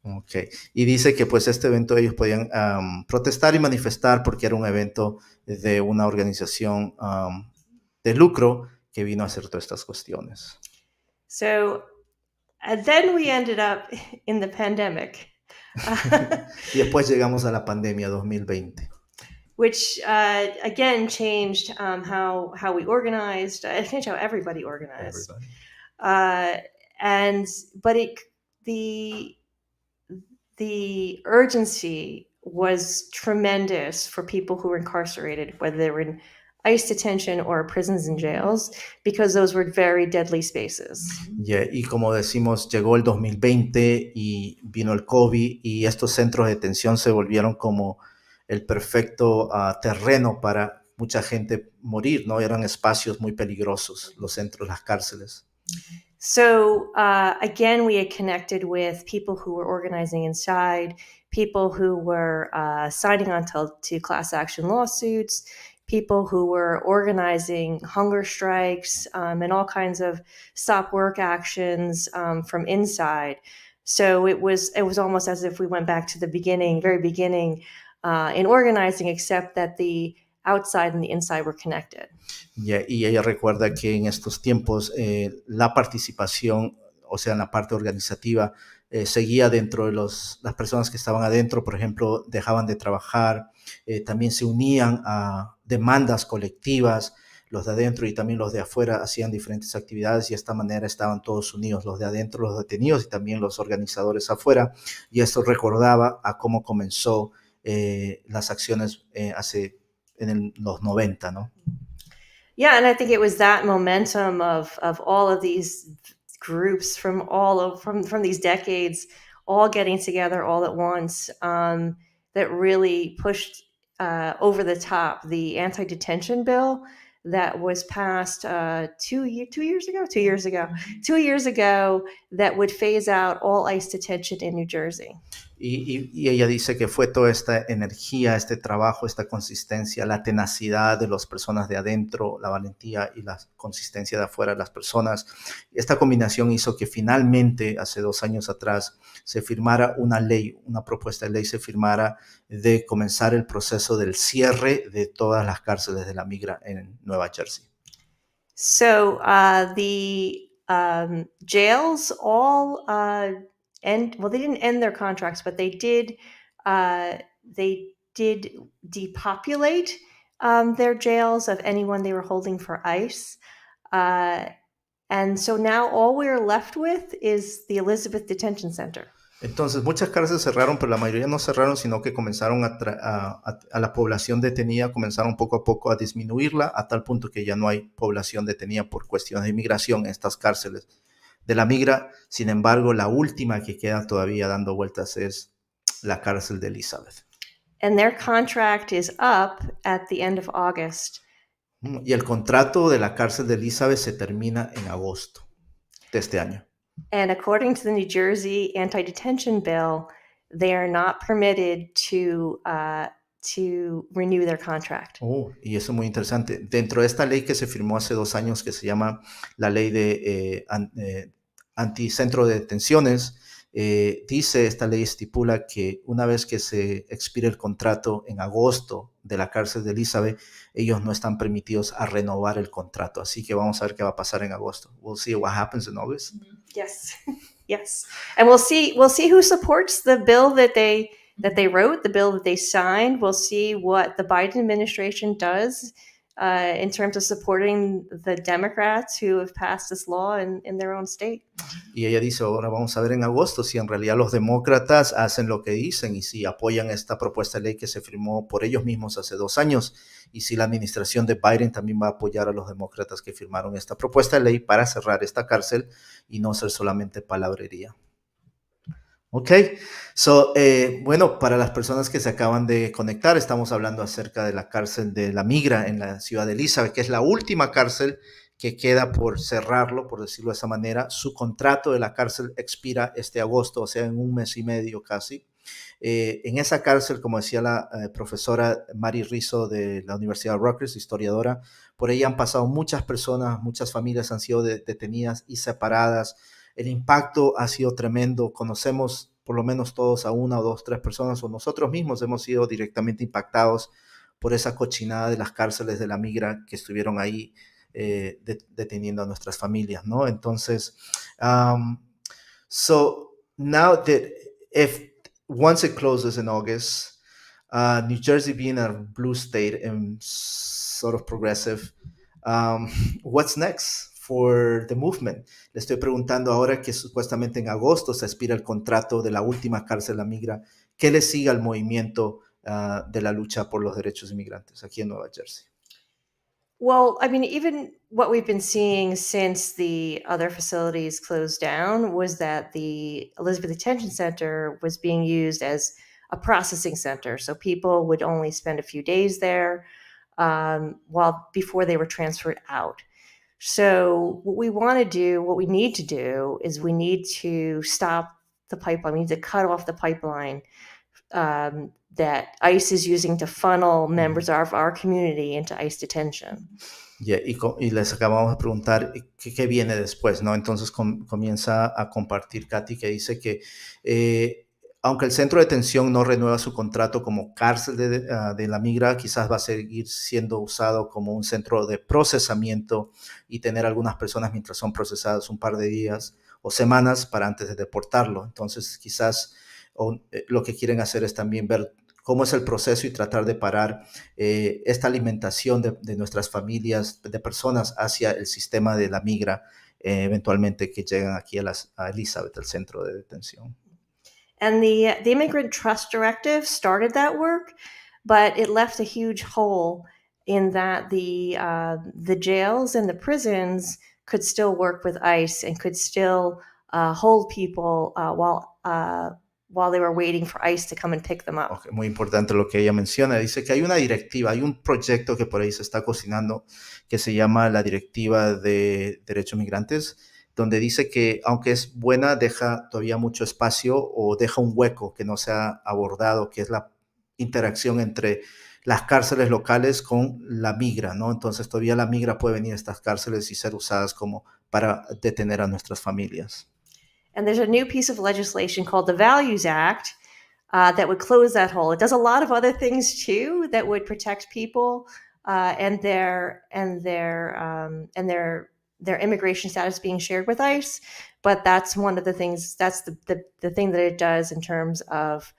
Okay. Y dice que pues este evento ellos podían protestar y manifestar porque era un evento de una organización de lucro que vino a hacer todas estas cuestiones. So then we ended up in the pandemic. Y después llegamos a la pandemia 2020. Which again changed how we organized. It changed how everybody organized. But the urgency was tremendous for people who were incarcerated, whether they were in ICE detention or prisons and jails, because those were very deadly spaces. Yeah, y como decimos, llegó el 2020 y vino el COVID y estos centros de detención se volvieron como el perfecto terreno para mucha gente morir, ¿no? Eran espacios muy peligrosos, los centros, las cárceles. So again, we had connected with people who were organizing inside, people who were signing on to class action lawsuits, people who were organizing hunger strikes and all kinds of stop work actions from inside. So it was almost as if we went back to the beginning, very beginning in organizing, except that the outside and the inside were connected. Yeah, y ella recuerda que en estos tiempos la participación, o sea, en la parte organizativa, seguía dentro de las personas que estaban adentro, por ejemplo, dejaban de trabajar, también se unían a demandas colectivas, los de adentro y también los de afuera hacían diferentes actividades y de esta manera estaban todos unidos, los de adentro, los detenidos y también los organizadores afuera, y esto recordaba a cómo comenzó las acciones en los 90, ¿no? Yeah, and I think it was that momentum of all of these groups from these decades all getting together all at once that really pushed over the top the anti-detention bill that was passed 2 years ago that would phase out all ICE detention in New Jersey. Y ella dice que fue toda esta energía, este trabajo, esta consistencia, la tenacidad de las personas de adentro, la valentía y la consistencia de afuera de las personas. Esta combinación hizo que finalmente, hace 2 años atrás, se firmara una ley, una propuesta de ley se firmara de comenzar el proceso del cierre de todas las cárceles de la migra en Nueva Jersey. So the jails all they didn't end their contracts, but they did depopulate their jails of anyone they were holding for ICE. And so now all we're left with is the Elizabeth Detention Center. Entonces, muchas cárceles cerraron, pero la mayoría no cerraron, sino que comenzaron a la población detenida, comenzaron poco a poco a disminuirla, a tal punto que ya no hay población detenida por cuestiones de inmigración en estas cárceles de la migra. Sin embargo, la última que queda todavía dando vueltas es la cárcel de Elizabeth. And their contract is up at the end of August. Y el contrato de la cárcel de Elizabeth se termina en agosto de este año. And according to the New Jersey anti-detention bill, they are not permitted to renew their contract. Y eso es muy interesante. Dentro de esta ley que se firmó hace 2 años, que se llama la ley de Centro de Detenciones, dice, esta ley estipula que una vez que se expire el contrato en agosto de la cárcel de Elizabeth, ellos no están permitidos a renovar el contrato. Así que vamos a ver qué va a pasar en agosto. We'll see what happens in August. Yes, yes, and we'll see who supports the bill that they wrote, the bill that they signed. We'll see what the Biden administration does in terms of supporting the Democrats who have passed this law in their own state. Y ella dice, ahora vamos a ver en agosto si en realidad los demócratas hacen lo que dicen y si apoyan esta propuesta de ley que se firmó por ellos mismos hace 2 años y si la administración de Biden también va a apoyar a los demócratas que firmaron esta propuesta de ley para cerrar esta cárcel y no ser solamente palabrería. Ok, bueno, para las personas que se acaban de conectar, estamos hablando acerca de la cárcel de la migra en la ciudad de Elizabeth, que es la última cárcel que queda por cerrarlo, por decirlo de esa manera. Su contrato de la cárcel expira este agosto, o sea, en 1 mes y medio casi. En esa cárcel, como decía la profesora Mari Rizzo de la Universidad de Rutgers, historiadora, por ahí han pasado muchas personas, muchas familias han sido detenidas y separadas. El impacto ha sido tremendo. Conocemos por lo menos todos a una o dos, tres personas, o nosotros mismos hemos sido directamente impactados por esa cochinada de las cárceles de la migra que estuvieron ahí deteniendo a nuestras familias, ¿no? Entonces, so now that if once it closes in August, New Jersey being a blue state and sort of progressive, what's next for the movement? Le estoy preguntando ahora que supuestamente en agosto se expira el contrato de la última cárcel La Migra, ¿qué le sigue al movimiento de la lucha por los derechos inmigrantes aquí en Nueva Jersey? Well, I mean, even what we've been seeing since the other facilities closed down was that the Elizabeth Detention Center was being used as a processing center. So people would only spend a few days there while before they were transferred out. So what we need to do is we need to stop the pipeline. We need to cut off the pipeline that ICE is using to funnel members of our community into ICE detention. Yeah, y les acabamos de preguntar qué viene después, ¿no? Entonces comienza a compartir Katy, que dice que aunque el centro de detención no renueva su contrato como cárcel de la migra, quizás va a seguir siendo usado como un centro de procesamiento y tener algunas personas mientras son procesadas un par de días o semanas para antes de deportarlo. Entonces quizás lo que quieren hacer es también ver cómo es el proceso y tratar de parar esta alimentación de nuestras familias, de personas hacia el sistema de la migra, eventualmente que llegan aquí a Elizabeth, el centro de detención. And the Immigrant Trust Directive started that work, but it left a huge hole in that the jails and the prisons could still work with ICE and could still hold people while they were waiting for ICE to come and pick them up. Okay, muy importante lo que ella menciona. Dice que hay una directiva, hay un proyecto que por ahí se está cocinando que se llama la Directiva de Derechos Migrantes, donde dice que aunque es buena, deja todavía mucho espacio o deja un hueco que no se ha abordado, que es la interacción entre las cárceles locales con la migra, ¿no? Entonces todavía la migra puede venir a estas cárceles y ser usadas como para detener a nuestras familias. And there's a new piece of legislation called the Values Act that would close that hole. It does a lot of other things too that would protect people and their immigration status being shared with ICE. But that's one of the things. That's the thing that it does in terms of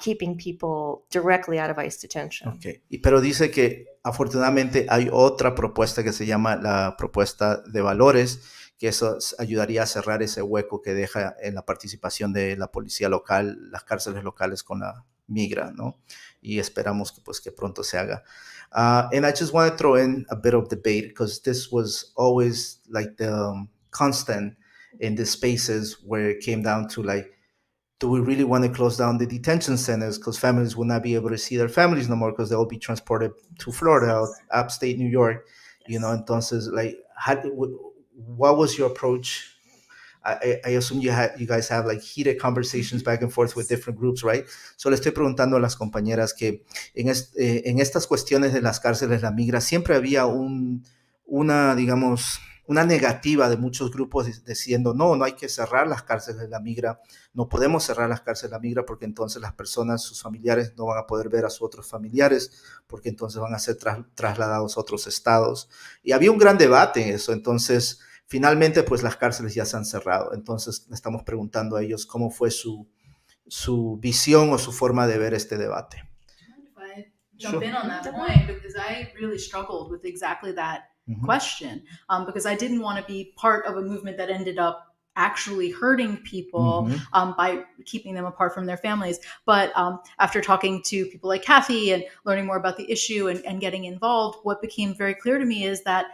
keeping people directly out of ICE detention. Okay. Pero dice que afortunadamente hay otra propuesta que se llama la propuesta de valores, que eso ayudaría a cerrar ese hueco que deja en la participación de la policía local, las cárceles locales con la migra, ¿no? Y esperamos que, pues, que pronto se haga. And I just want to throw in a bit of debate, because this was always like the constant in the spaces where it came down to like, do we really want to close down the detention centers because families will not be able to see their families no more because they'll be transported to Florida, upstate New York, you know? Entonces, like, what was your approach? I assume you guys have like heated conversations back and forth with different groups, right? So le estoy preguntando a las compañeras que en estas cuestiones de las cárceles, la migra, siempre había una negativa de muchos grupos diciendo, no hay que cerrar las cárceles de la migra, no podemos cerrar las cárceles de la migra porque entonces las personas, sus familiares, no van a poder ver a sus otros familiares porque entonces van a ser trasladados a otros estados. Y había un gran debate en eso. Entonces, finalmente, pues las cárceles ya se han cerrado. Entonces, le estamos preguntando a ellos cómo fue su visión o su forma de ver este debate. Jump in on that point, because I really struggled with exactly that question, because I didn't want to be part of a movement that ended up actually hurting people by keeping them apart from their families. But after talking to people like Kathy and learning more about the issue and getting involved, what became very clear to me is that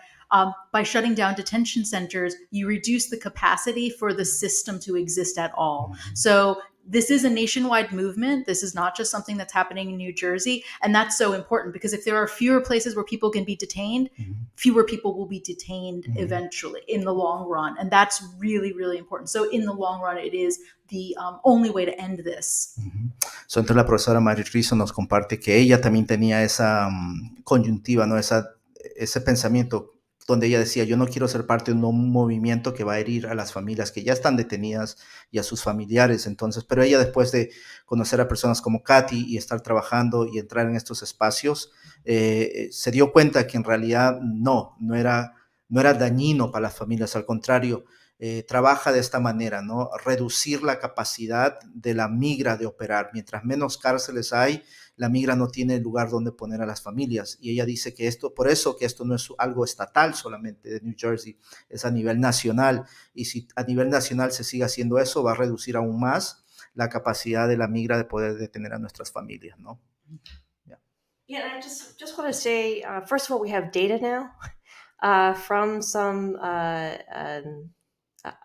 by shutting down detention centers, you reduce the capacity for the system to exist at all. So this is a nationwide movement. This is not just something that's happening in New Jersey. And that's so important because if there are fewer places where people can be detained, fewer people will be detained eventually in the long run. And that's really, really important. So in the long run, it is the only way to end this. So, entonces la profesora Mari Rizzo nos comparte que ella también tenía esa coyuntiva, ¿no? Ese pensamiento donde ella decía, yo no quiero ser parte de un movimiento que va a herir a las familias que ya están detenidas y a sus familiares. Entonces, pero ella, después de conocer a personas como Katy y estar trabajando y entrar en estos espacios, se dio cuenta que en realidad no era dañino para las familias, al contrario, trabaja de esta manera, ¿no? Reducir la capacidad de la migra de operar. Mientras menos cárceles hay, la migra no tiene lugar donde poner a las familias. Y ella dice que por eso que esto no es algo estatal solamente de New Jersey, es a nivel nacional. Y si a nivel nacional se sigue haciendo eso, va a reducir aún más la capacidad de la migra de poder detener a nuestras familias, ¿no? Yeah, and I just want to say, first of all, we have data now from some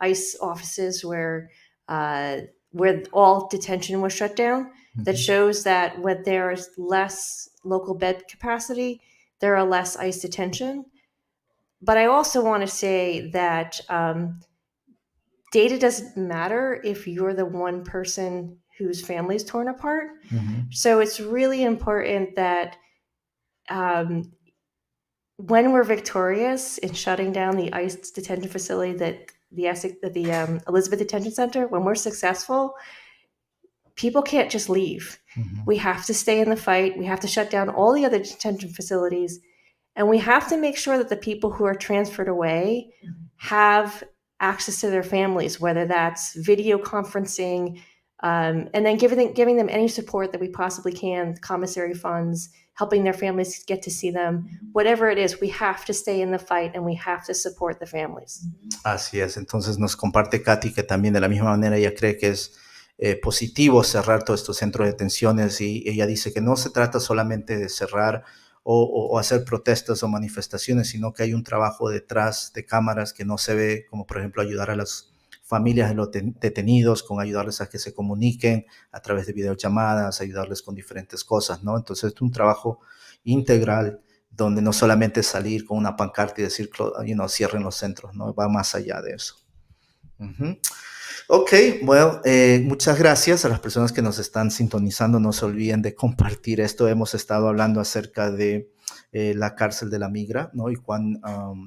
ICE offices where all detention was shut down, that shows that when there's less local bed capacity, there are less ICE detention. But I also want to say that data doesn't matter if you're the one person whose family is torn apart. So it's really important that when we're victorious in shutting down the ICE detention facility, that the Elizabeth Detention Center, when we're successful, people can't just leave. We have to stay in the fight. We have to shut down all the other detention facilities. And we have to make sure that the people who are transferred away have access to their families, whether that's video conferencing, and then giving them any support that we possibly can, commissary funds, helping their families get to see them, whatever it is, we have to stay in the fight and we have to support the families. Así es. Entonces nos comparte Katy que también de la misma manera ella cree que es positivo cerrar todos estos centros de detenciones, y ella dice que no se trata solamente de cerrar o hacer protestas o manifestaciones, sino que hay un trabajo detrás de cámaras que no se ve, como por ejemplo ayudar a las familias de los detenidos, con ayudarles a que se comuniquen a través de videollamadas, ayudarles con diferentes cosas, ¿no? Entonces es un trabajo integral donde no solamente salir con una pancarta y decir, cierren los centros, ¿no? Va más allá de eso. Ok, bueno, muchas gracias a las personas que nos están sintonizando. No se olviden de compartir esto. Hemos estado hablando acerca de la cárcel de la migra, ¿no? Y cuán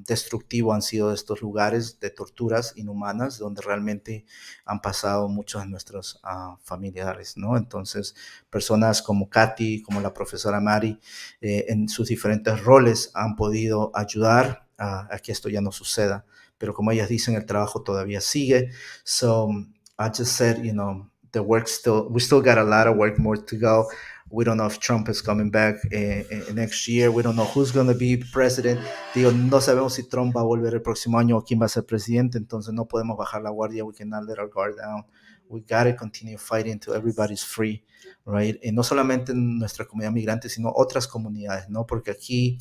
destructivo han sido estos lugares de torturas inhumanas donde realmente han pasado muchos de nuestros familiares, ¿no? Entonces, personas como Katy, como la profesora Mari, en sus diferentes roles han podido ayudar a que esto ya no suceda. Pero como ellas dicen, el trabajo todavía sigue. So I just said, we still got a lot of work more to go. We don't know if Trump is coming back next year. We don't know who's going to be president. Digo, no sabemos si Trump va a volver el próximo año o quién va a ser presidente. Entonces no podemos bajar la guardia. We cannot let our guard down. We got to continue fighting till everybody's free, right? Y no solamente en nuestra comunidad migrante, sino otras comunidades, ¿no? Porque aquí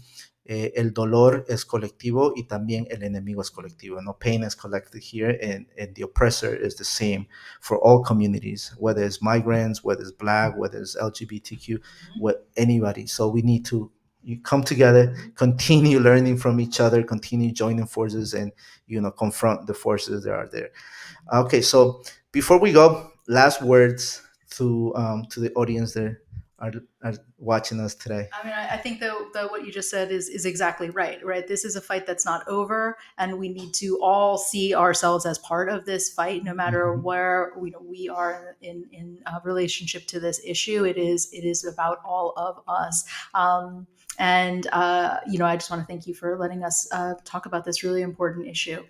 el dolor es colectivo y también el enemigo es colectivo, ¿no? Pain is collected here, and the oppressor is the same for all communities, whether it's migrants, whether it's Black, whether it's LGBTQ, anybody. So we need to come together, continue learning from each other, continue joining forces, and confront the forces that are there. Okay, so before we go, last words to the audience there are watching us today. I mean, I think that what you just said is exactly right? This is a fight that's not over, and we need to all see ourselves as part of this fight, no matter where we are in relationship to this issue. It is about all of us. I just want to thank you for letting us talk about this really important issue.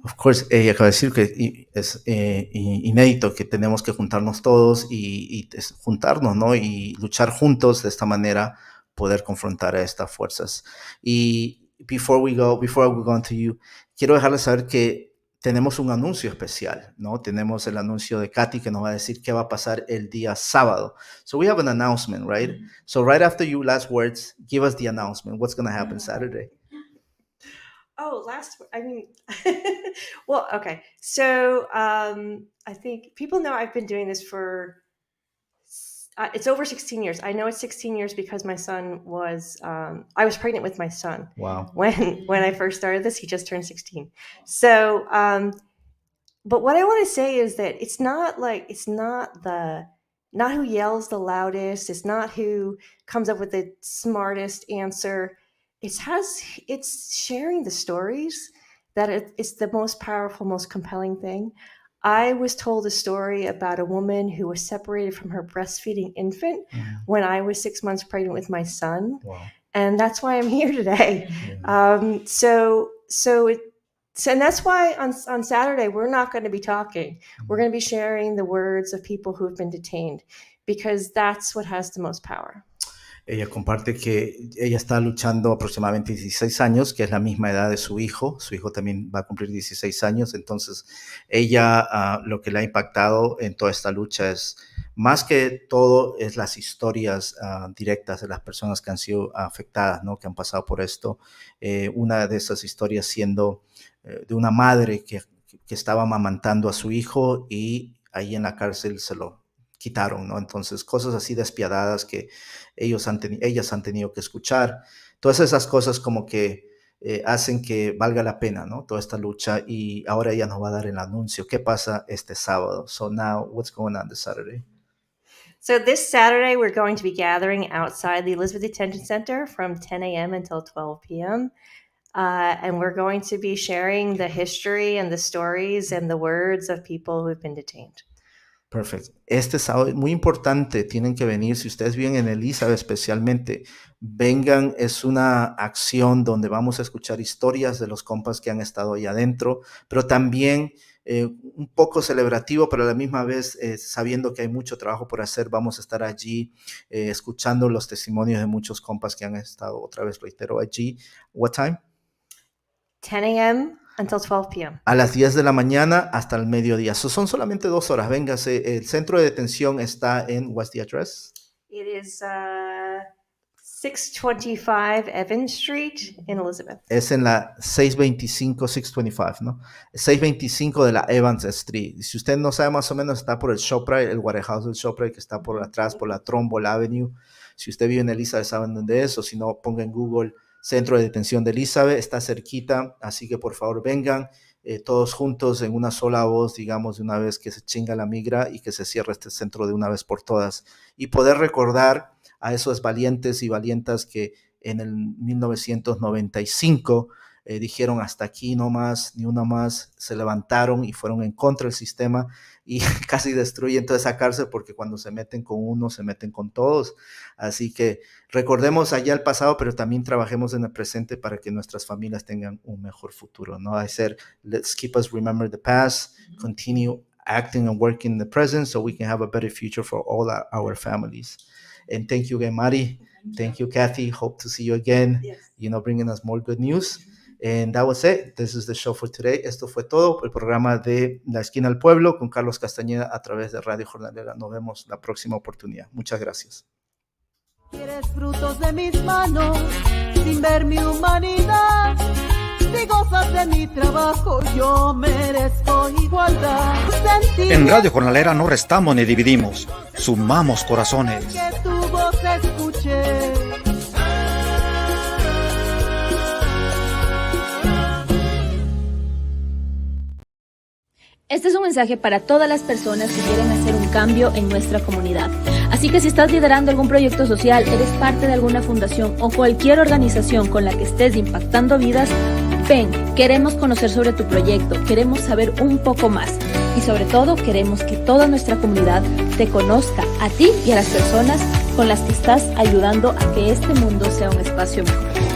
Of course, ella acaba de decir que es inédito que tenemos que juntarnos todos y juntarnos, ¿no? Y luchar juntos de esta manera, poder confrontar a estas fuerzas. Y before we go on to you, quiero dejarles saber que tenemos un anuncio especial, ¿no? Tenemos el anuncio de Katy que nos va a decir qué va a pasar el día sábado. So we have an announcement, right? So right after your last words, give us the announcement. What's going to happen Saturday? Oh, well, okay. So I think people know I've been doing this for, it's over 16 years. I know it's 16 years because my son was, I was pregnant with my son. Wow. When I first started this, he just turned 16. So, but what I want to say is that it's not who yells the loudest. It's not who comes up with the smartest answer. It's sharing the stories that it's the most powerful, most compelling thing. I was told a story about a woman who was separated from her breastfeeding infant when I was 6 months pregnant with my son. Wow. And that's why I'm here today. And that's why on Saturday, we're not going to be talking. We're going to be sharing the words of people who've been detained, because that's what has the most power. Ella comparte que ella está luchando aproximadamente 16 años, que es la misma edad de su hijo. Su hijo también va a cumplir 16 años. Entonces, ella lo que le ha impactado en toda esta lucha es, más que todo, es las historias directas de las personas que han sido afectadas, ¿no? Que han pasado por esto. Una de esas historias siendo de una madre que estaba amamantando a su hijo y ahí en la cárcel se lo quitaron, ¿no? Entonces, cosas así despiadadas que ellas han tenido que escuchar. Todas esas cosas como que hacen que valga la pena, ¿no? Toda esta lucha. Y ahora ella nos va a dar el anuncio. ¿Qué pasa este sábado? So now, what's going on this Saturday? So this Saturday, we're going to be gathering outside the Elizabeth Detention Center from 10 a.m. until 12 p.m. And we're going to be sharing the history and the stories and the words of people who've been detained. Perfecto. Este sábado es muy importante, tienen que venir, si ustedes viven en Elizabeth especialmente, vengan, es una acción donde vamos a escuchar historias de los compas que han estado ahí adentro, pero también un poco celebrativo, pero a la misma vez sabiendo que hay mucho trabajo por hacer, vamos a estar allí escuchando los testimonios de muchos compas que han estado, otra vez reitero, allí. What time? 10 a.m. until 12 p.m. A las 10 de la mañana hasta el mediodía. Son solamente 2 horas. Véngase. El centro de detención está en, what's the address? It is 625 Evans Street in Elizabeth. Es en la 625, ¿no? 625 de la Evans Street. Si usted no sabe, más o menos está por el ShopRite, el warehouse del ShopRite que está por atrás, por la Trumbull Avenue. Si usted vive en Elizabeth, saben dónde es, o si no, ponga en Google Centro de Detención de Elizabeth, está cerquita, así que por favor vengan todos juntos en una sola voz, digamos, de una vez que se chinga la migra y que se cierre este centro de una vez por todas. Y poder recordar a esos valientes y valientas que en el 1995 dijeron hasta aquí no más, ni una más, se levantaron y fueron en contra del sistema y casi destruyen toda esa cárcel, porque cuando se meten con uno, se meten con todos. Así que recordemos allá el pasado, pero también trabajemos en el presente para que nuestras familias tengan un mejor futuro, ¿no? I said, let's keep us remember the past, continue acting and working in the present so we can have a better future for all our families. And thank you again, Mari. Thank you, Kathy. Hope to see you again, Yes. bringing us more good news. And that was it. This is the show for today. Esto fue todo, el programa de La Esquina del Pueblo con Carlos Castañeda a través de Radio Jornalera. Nos vemos la próxima oportunidad. Muchas gracias. Quieres frutos de mis manos, sin ver mi humanidad. Si gozas de mi trabajo, yo merezco igualdad. En Radio Jornalera no restamos ni dividimos, sumamos corazones. Que tu voz escuché. Este es un mensaje para todas las personas que quieren hacer un cambio en nuestra comunidad. Así que si estás liderando algún proyecto social, eres parte de alguna fundación o cualquier organización con la que estés impactando vidas, ven, queremos conocer sobre tu proyecto, queremos saber un poco más y sobre todo queremos que toda nuestra comunidad te conozca a ti y a las personas con las que estás ayudando a que este mundo sea un espacio mejor.